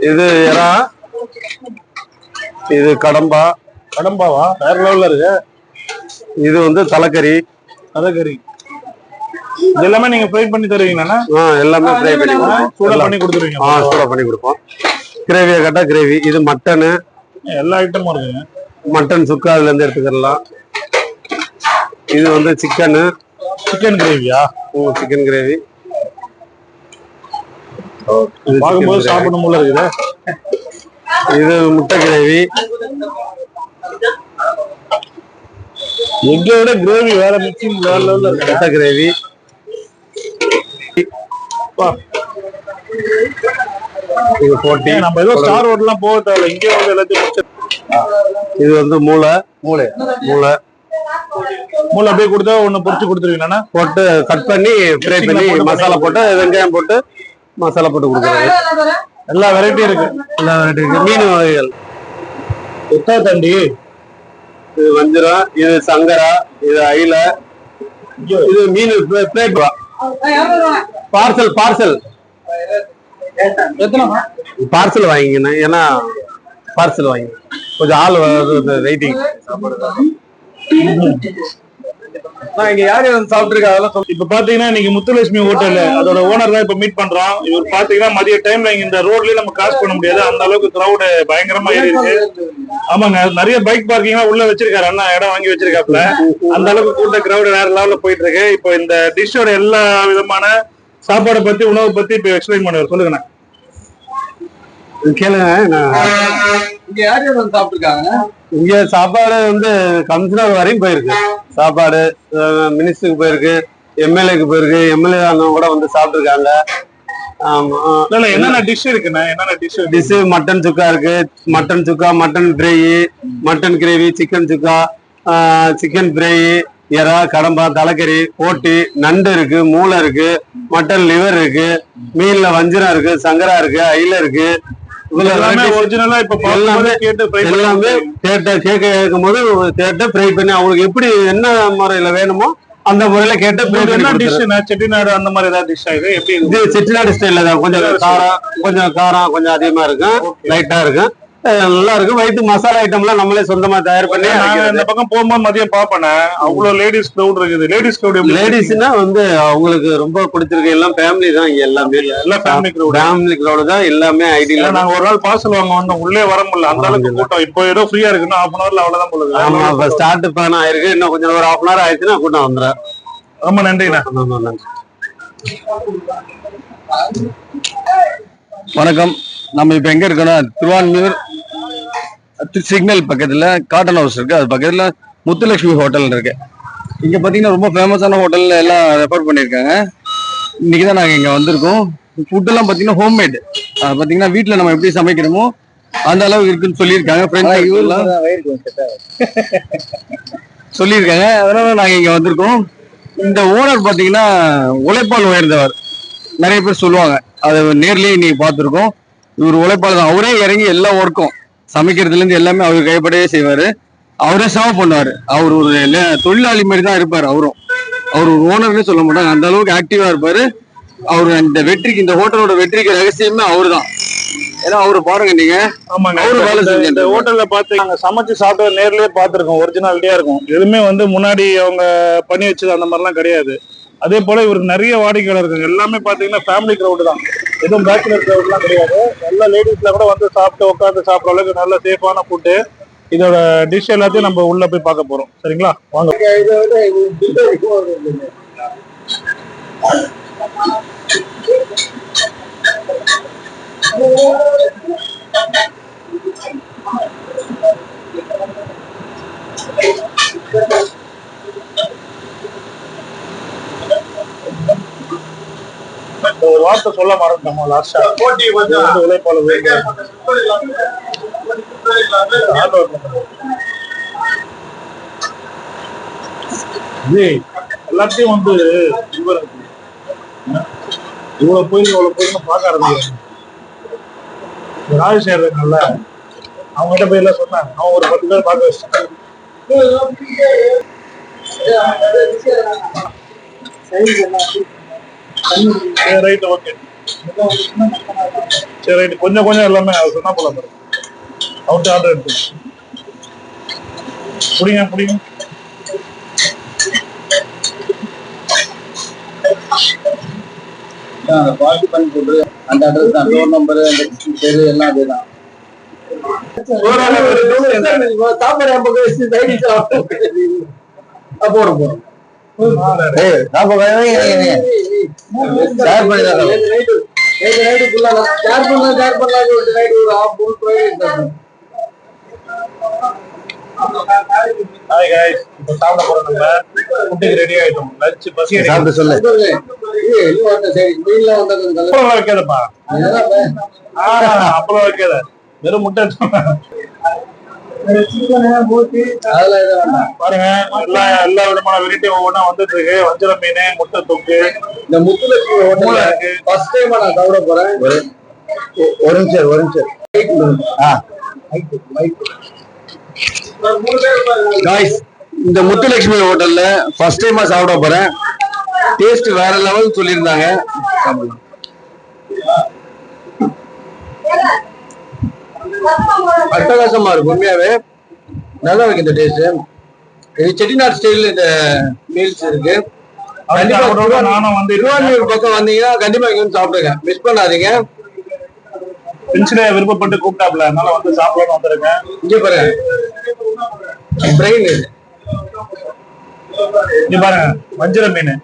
இது எறா, இது கடம்பா. கடம்பாவா? வேற லெவல்ல இருக்கு. இது வந்து தலைக்கறி. தலைக்கறி இது எல்லாமே நீங்க ஃப்ரை பண்ணி தருவீங்கண்ணா? எல்லாமே ஃப்ரை பண்ணி சூடா பண்ணி கொடுத்துருவீங்க? சூடா பண்ணி கொடுப்போம். கிரேவியா கேட்டா கிரேவி. இது மட்டனு, எல்லா ஐட்டமும் இருக்குங்க. மட்டன் சுக்கா அதுல இருந்து எடுத்துக்கலாம். இது வந்து சிக்கனு. சிக்கன் கிரேவியா? Chicken gravy. பார்க்கும்போது சாப்பிடணும் போல இருக்குது. இது முட்டை கிரேவி. எங்க விட கிரேவி வேற மிக்சிங் வேற லெவல்ல இருக்கு. முட்டை கிரேவி. இது போட்டி. நம்ம ஏதோ ஸ்டார் ஹோட்டல்லாம் போக தேவையில்ல, இங்கே வந்து எல்லாத்தையும். இது வந்து மூளை. மூளை அப்படியே கொடுத்தா ஒண்ணு பொரிச்சு கொடுத்துருவீங்களா? போட்டு கட் பண்ணி ஃப்ரை பண்ணி மசாலா போட்டு வெங்காயம் போட்டு மசாலா போட்டு கொடுக்குறாங்க. எல்லா வெரைட்டியும் இருக்கு. எல்லா வெரைட்டி இருக்கு. மீன் வகைகள் தண்டி, இது வஞ்சிரம், இது சங்கரா, இது அயில, இது மீன் பிளேட். பார்சல் பார்சல் பார்சல் வாங்கிக்கண்ணா. ஏன்னா பார்சல் வாங்கி கொஞ்சம் ஆள் வெயிட்டிங். இங்க யாரு சாப்பிட்டுருக்காங்க? இப்ப பாத்தீங்கன்னா இன்னைக்கு முத்துலட்சுமி ஹோட்டல் அதோட ஓனர் தான் இப்ப மீட் பண்றோம். இவர் பாத்தீங்கன்னா மதிய டைம்ல இந்த ரோட்லயே நம்ம கிராஸ் பண்ண முடியாது, அந்த அளவுக்கு கிரௌட் பயங்கரமா ஏறிடுச்சு. ஆமாங்க, நிறைய பைக் பார்க்கிங் எல்லாம் உள்ள வச்சிருக்காரு அண்ணா, இடம் வாங்கி வச்சிருக்காப்ல. அந்த அளவுக்கு கூட்ட கிரௌட் வேற லெவல்ல போயிட்டு இருக்கு. இப்போ இந்த டிஷ்ஷோட எல்லா விதமான சாப்பாடை பத்தி உணவு பத்தி இப்ப எக்ஸ்பிளைன் பண்ணுவார். சொல்லுங்கண்ணா. கேளுங்க. இங்க யாரு சாப்பிட்டுருக்காங்க? இங்க சாப்பாடு வந்து கமிஷனர் வரையும் போயிருக்கு. சாப்பாடு மினிஸ்டருக்கு போயிருக்கு, எம்எல்ஏக்கு போயிருக்கு. எம்எல்ஏ அண்ணன் கூட வந்து சாப்பிட்டுருக்காங்க. என்னென்ன டிஷ் இருக்குண்ணா? என்னென்ன டிஷ்? மட்டன் சுக்கா இருக்கு. Mutton chukka, mutton fry, mutton gravy, chicken chukka, chicken fry, எறா, கடம்பா, தலைக்கறி, போட்டி, நண்டு இருக்கு, மூளை இருக்கு, மட்டன் லிவர் இருக்கு, மீன்ல வஞ்சிரம் இருக்கு, சங்கரா இருக்கு, அயில இருக்கு. எல்லாமே கேட்கும் போது ஃப்ரை பண்ணி அவங்களுக்கு எப்படி என்ன முறையில வேணுமோ அந்த முறையில கேட்டு. செட்டிநாடு அந்த மாதிரி ஏதாவது டிஷ் ஆகுது? எப்படி இது செட்டிநாடு ஸ்டைல்ல தான். கொஞ்சம் காரம் கொஞ்சம் அதிகமா இருக்கும், லைட்டா இருக்கும், நல்லா இருக்கும். வயிற்று மசாலா ஐட்டம் எல்லாம் நம்மளே சொந்தமா தயார் பண்ணி. இந்த பக்கம் போகும்போது மதியம் பாப்பேன், அவ்வளவு லேடிஸ் கிரௌட் இருக்குது. லேடிஸ்னா வந்து அவங்களுக்கு ரொம்ப பிடிச்சிருக்கு. எல்லாம் ஃபேமிலி தான். எல்லாமே எல்லாம் ஃபேமிலி கிரௌட் தான். எல்லாமே ஐடியா. நாங்க ஒரு நாள் பார்சல் வாங்க வந்தோம், உள்ளே வர முடியல, அந்த அளவுக்கு கூட்டம். இப்போ ஏதோ ஃப்ரீயா இருக்குன்னா ஹாஃப் அன் ஹவர்ல அவ்வளவுதான் போகுது. ஆமா, இப்ப ஸ்டார்ட் பண்ண ஆயிருக்கு. இன்னும் கொஞ்சம் ஒரு ஹாஃப் அன் ஹவர் ஆயிடுச்சுன்னா கூட்டம் வந்துடும். ரொம்ப நன்றிண்ணா. நன்றி. வணக்கம். நம்ம இப்ப எங்க இருக்கோம்னா திருவான்மியூர் சிக்னல் பக்கத்துல காட்டன் ஹவுஸ் இருக்கு. அது பக்கத்துல முத்துலட்சுமி ஹோட்டல் இருக்கு. இங்க பாத்தீங்கன்னா ரொம்ப ஃபேமஸான ஹோட்டல்ல எல்லாம் ரெஃபர் பண்ணிருக்காங்க. இன்னைக்குதான் நாங்க இங்க வந்திருக்கோம். ஃபுட் எல்லாம் பாத்தீங்கன்னா ஹோம்மேட். பாத்தீங்கன்னா வீட்டுல நம்ம எப்படி சமைக்கிறோமோ அந்த அளவுக்கு இருக்குன்னு சொல்லியிருக்காங்க. சொல்லியிருக்காங்க. அதனால நாங்க இங்க வந்திருக்கோம். இந்த ஓனர் பாத்தீங்கன்னா உழைப்பால் உயர்ந்தவர். நிறைய பேர் சொல்லுவாங்க, அதை நேர்லயே இன்னைக்கு பார்த்துருக்கோம். இவர் உழைப்பால் தான். அவரே இறங்கி எல்லா ஒர்க்கும் சமைக்கிறதுல இருந்து எல்லாமே அவர் கைப்படையே செய்வாரு. அவரே சர்வ் பண்ணுவாரு. அவர் ஒரு தொழிலாளி மாதிரி தான் இருப்பாரு. அவர் ஒரு ஓனர்னே சொல்ல மாட்டாங்க, அந்த அளவுக்கு ஆக்டிவா இருப்பாரு. அவரு இந்த வெற்றிக்கு, இந்த ஹோட்டலோட வெற்றிக்கு ரகசியமே அவரு தான். ஏன்னா அவரு பாருங்க நீங்க. இந்த ஹோட்டல்ல பார்த்து நாங்க சமைச்சு சாப்பிட்டு நேர்லயே பார்த்துருக்கோம். ஒரிஜினாலிட்டியா இருக்கும். எதுவுமே வந்து முன்னாடி அவங்க பண்ணி வச்சது அந்த மாதிரிலாம் கிடையாது. அதே போல இவருக்கு நிறைய வாடிக்கையாளர் இருக்காங்க. எல்லாமே பாத்தீங்கன்னா ஃபேமிலி கிரௌட் தான், எதுவும் பேச்சுலர் கிரௌட்லாம் கிடையாது. எல்லா லேடிஸ்ல கூட வந்து சாப்பிட்டு உட்காந்து சாப்பிட்ற அளவுக்கு நல்ல சேஃபான ஃபுட்டு. இதோட டிஷ் எல்லாத்தையும் நம்ம உள்ள போய் பார்க்க போறோம். சரிங்களா, வாங்க. ஒரு வார்த்தை சொல்ல மறந்துட்டோம். லாஸ்டா உழைப்பாளர் எல்லாத்தையும் வந்து இவ்வளவு போயிருந்து பார்க்க ஆரம்பிக்கிறாங்க. ராஜசேகர் இருக்காங்கல்ல, அவங்ககிட்ட போய் எல்லாம் சொன்னாங்க. அவங்க ஒரு 10 பேர் பார்க்க வச்சாங்க. Right, okay. சரி ரைட், கொஞ்சம் கொஞ்சம் எல்லாமே அவர் சொன்னா போல பாருங்க. அவர்கிட்ட ஆர்டர் எடுத்து புடிங்க புடிங்க. பார்ட்டி பண்ணி போட்டு அந்த அட்ரஸ் தான், டோர் நம்பர், அந்த பேரு எல்லாம் அதேதான். போறோம் ஹாய் गाइस, இப்போ சாப்பிட போறோம். நம்ம ஃபுட்டுக்கு ரெடி ஆயிட்டோம். லஞ்ச் பசி சாப்பிட சொல்லு. அப்பளம் வைக்காதப்பா, அப்பளம் வைக்காத, வெறும் முட்டை பாருங்க. எல்லா விதமான வெரைட்டி ஒவ்வொன்றா வந்துட்டு இருக்கு. வஞ்சர மீன், முட்டை தொக்கு. இந்த முத்துலட்சுமி ஹோட்டல்ல ஃபர்ஸ்ட் டைம் நான் சாப்பிட போறேன். ஒரு நிமிஷம் காய்ஸ், இந்த முத்துலட்சுமி ஹோட்டல்ல ஃபர்ஸ்ட் டைமா சாப்பிட போறேன். டேஸ்ட் வேற லெவல் சொல்லியிருந்தாங்க. சாப்பிடலாம். அட்டகாசமா இருக்கு, உண்மையாவே நல்லா இருக்கு இந்த டேஸ்ட். இது செட்டிநாடு ஸ்டைல் இந்த மீல்ஸ் இருக்கு. கண்டிப்பா நானும் வந்து திருவான்மையூர் பக்கம் வந்தீங்கன்னா கண்டிப்பா இங்க வந்து சாப்பிடுங்க, மிஸ் பண்ணாதீங்க. பென்சிலே விருப்பப்பட்டு கூப்பிட்டாப்ல, அதனால வந்து சாப்பிடலாம் வந்திருக்கேன். இங்க பாருங்க பிரெயின், இங்க பாருங்க வஞ்சர மீன்.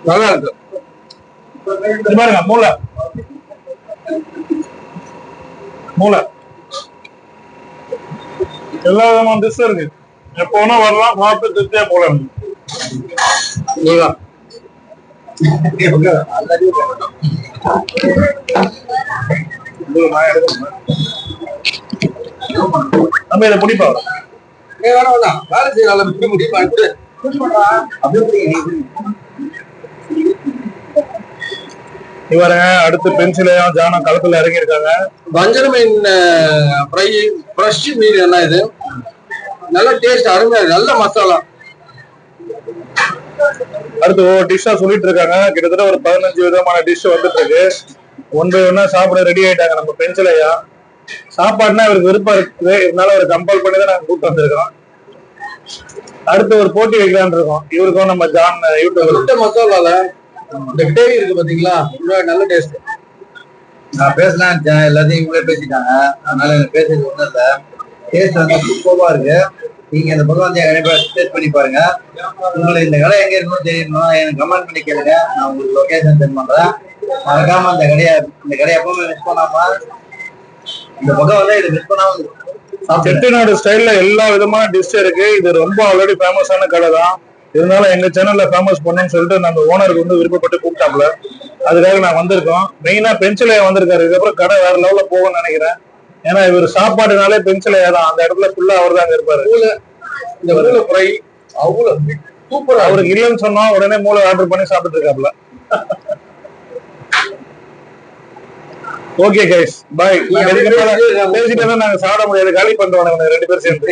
நல்லா இருக்கு. இது பாருங்க மூளை, மூளை. எல்லா விதமான டிஷ் இருக்கு. எப்ப வேணா வரலாம், சாப்பிட்டு திருப்தியா போலாம். நம்ம இதை பிடிப்பா வேலை செய்யலாம் முடியும். இவருங்க அடுத்து பென்சிலையும் ஜானம் களத்துல இறங்கி இருக்காங்க. வஞ்சர மீன் ஃப்ரை, ஃப்ரெஷ் மீன் என்ன இது, நல்ல டேஸ்ட், அருமையா, நல்ல மசாலா. அடுத்து ஒவ்வொரு டிஷ்ஷா சொல்லிட்டு இருக்காங்க. கிட்டத்தட்ட ஒரு 15 விதமான டிஷ் வந்துட்டு இருக்கு. ஒன் பை ஒன்னா சாப்பிட ரெடி ஆயிட்டாங்க நம்ம பென்சிலையா. சாப்பாடுனா இவருக்கு விருப்பம் இருக்குது, இதனால ஒரு கம்பல் பண்ணி தான் நாங்க கூப்பிட்டு வந்திருக்கோம். அடுத்து ஒரு போட்டி வைக்கலான்னு இருக்கோம். இவருக்கும் நம்ம ஜான் யூடியூப் மசாலால இந்த கிரேவி இருக்கு பாத்தீங்களா, நல்ல டேஸ்ட். நான் பேசலாம் எல்லாத்தையும் இவங்களே பேசிட்டாங்க, அதனால எனக்கு பேசுறது ஒண்ணும் இல்ல. டேஸ்ட் வந்து சூப்பரா இருக்கு. நீங்க இந்த பக்கம் வந்து கண்டிப்பா டேஸ்ட் பண்ணி பாருங்க. உங்களுக்கு இந்த கடை எங்க இருக்கணும் தெரியணும்னா எனக்கு கமெண்ட் பண்ணி கேளுங்க, நான் உங்களுக்கு லொகேஷன் சென்ட் பண்றேன். மறக்காம இந்த கடையை எப்பவுமே மிஸ் பண்ணாம இந்த பக்கம் வந்து இது மிஸ் பண்ணாம. செட்டிநாடு ஸ்டைல்ல எல்லா விதமான டிஷ் இருக்கு. இது ரொம்ப ஆல்ரெடி ஃபேமஸான கடை தான். இருந்தாலும் எங்க சேனல்ல ஃபேமஸ் பண்ணுன்னு சொல்லிட்டு நம்ம ஓனருக்கு வந்து விருப்பப்பட்டு கூப்பிட்டாப்ல, அதுக்காக நான் வந்திருக்கோம். மெயினா பென்சிலையா வந்திருக்காரு. இதுக்கப்புறம் கடை வேற லெவல்ல போகும்னு நினைக்கிறேன். ஏன்னா இவர் சாப்பாடுனாலே பென்சிலையா தான், அந்த இடத்துல ஃபுல்லா அவர் தான் இருப்பாரு. இந்த மூளை ஃப்ரை அவ்வளவு சூப்பரா. அவருக்கு இல்லைன்னு சொன்னா உடனே மூளை ஆர்டர் பண்ணி சாப்பிட்டு இருக்காப்ல. ஓகே கைஸ், பாய். பேசிட்டு நாங்க சாப்பிட முடியாது, காலி பண்றோம் 2 பேரும் சேர்ந்து.